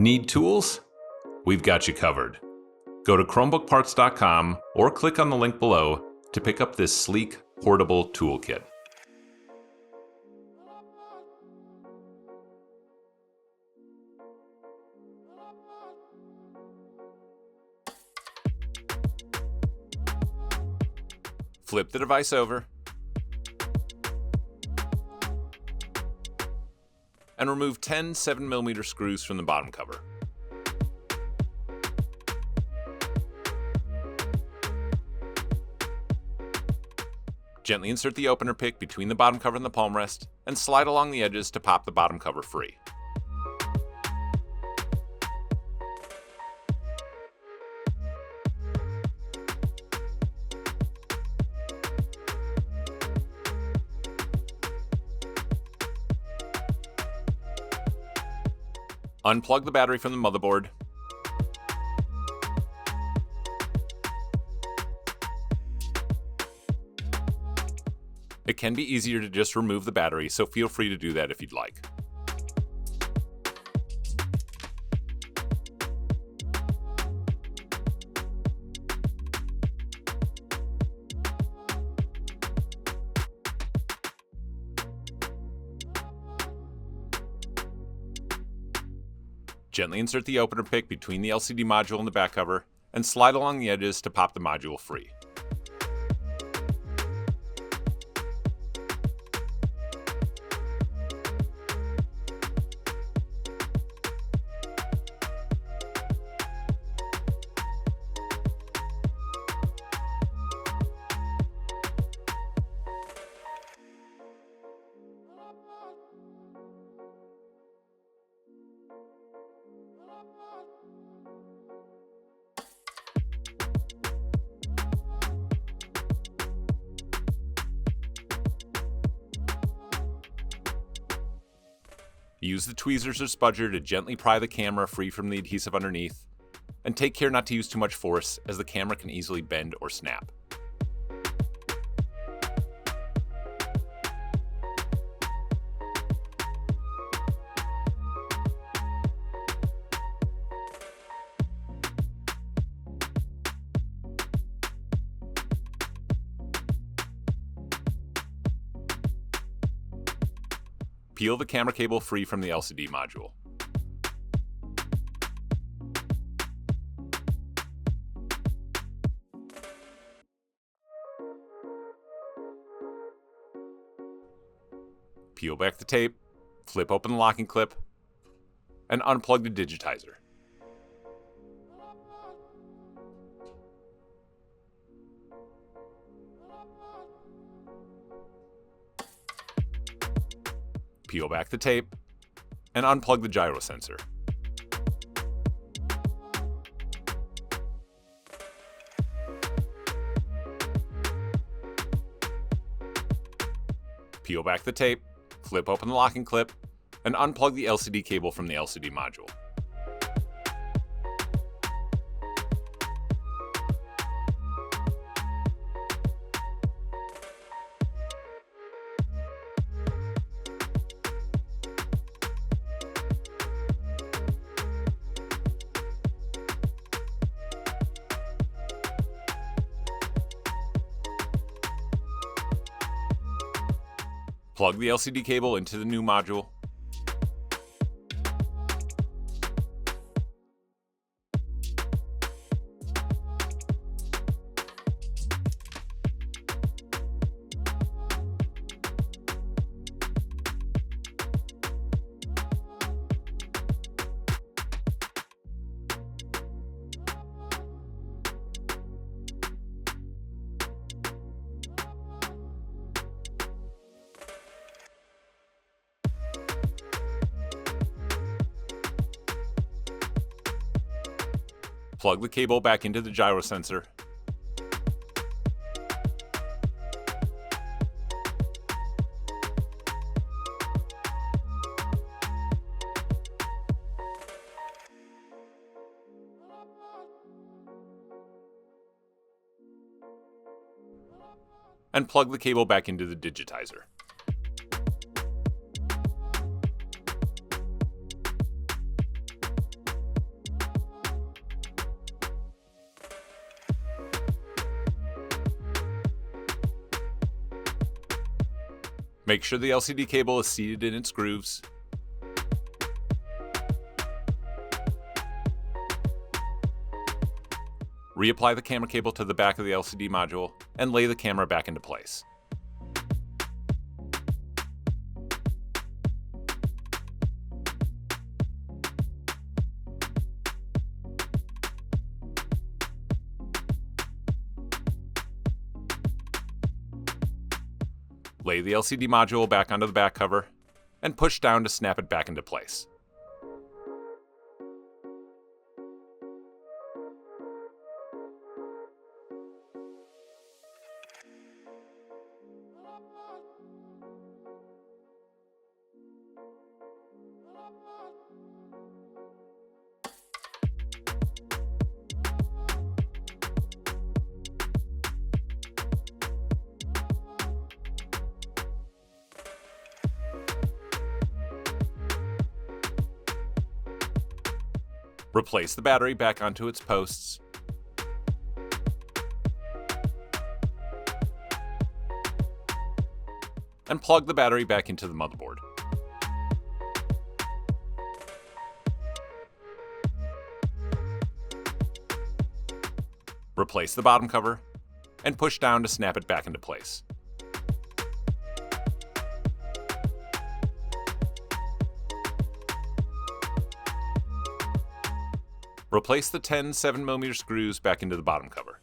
Need tools? We've got you covered. Go to ChromebookParts.com or click on the link below to pick up this sleek, portable toolkit. Flip the device over and remove 10 7mm screws from the bottom cover. Gently insert the opener pick between the bottom cover and the palm rest and slide along the edges to pop the bottom cover free. Unplug the battery from the motherboard. It can be easier to just remove the battery, so feel free to do that if you'd like. Gently insert the opener pick between the LCD module and the back cover and slide along the edges to pop the module free. Use the tweezers or spudger to gently pry the camera free from the adhesive underneath, and take care not to use too much force as the camera can easily bend or snap. Peel the camera cable free from the LCD module. Peel back the tape, flip open the locking clip, and unplug the digitizer. Peel back the tape, and unplug the gyro sensor. Peel back the tape, flip open the locking clip, and unplug the LCD cable from the LCD module. Plug the LCD cable into the new module. Plug the cable back into the gyro sensor. And plug the cable back into the digitizer. Make sure the LCD cable is seated in its grooves. Reapply the camera cable to the back of the LCD module and lay the camera back into place. Lay the LCD module back onto the back cover and push down to snap it back into place. Replace the battery back onto its posts. And plug the battery back into the motherboard. Replace the bottom cover and push down to snap it back into place. Replace the 10 7mm screws back into the bottom cover.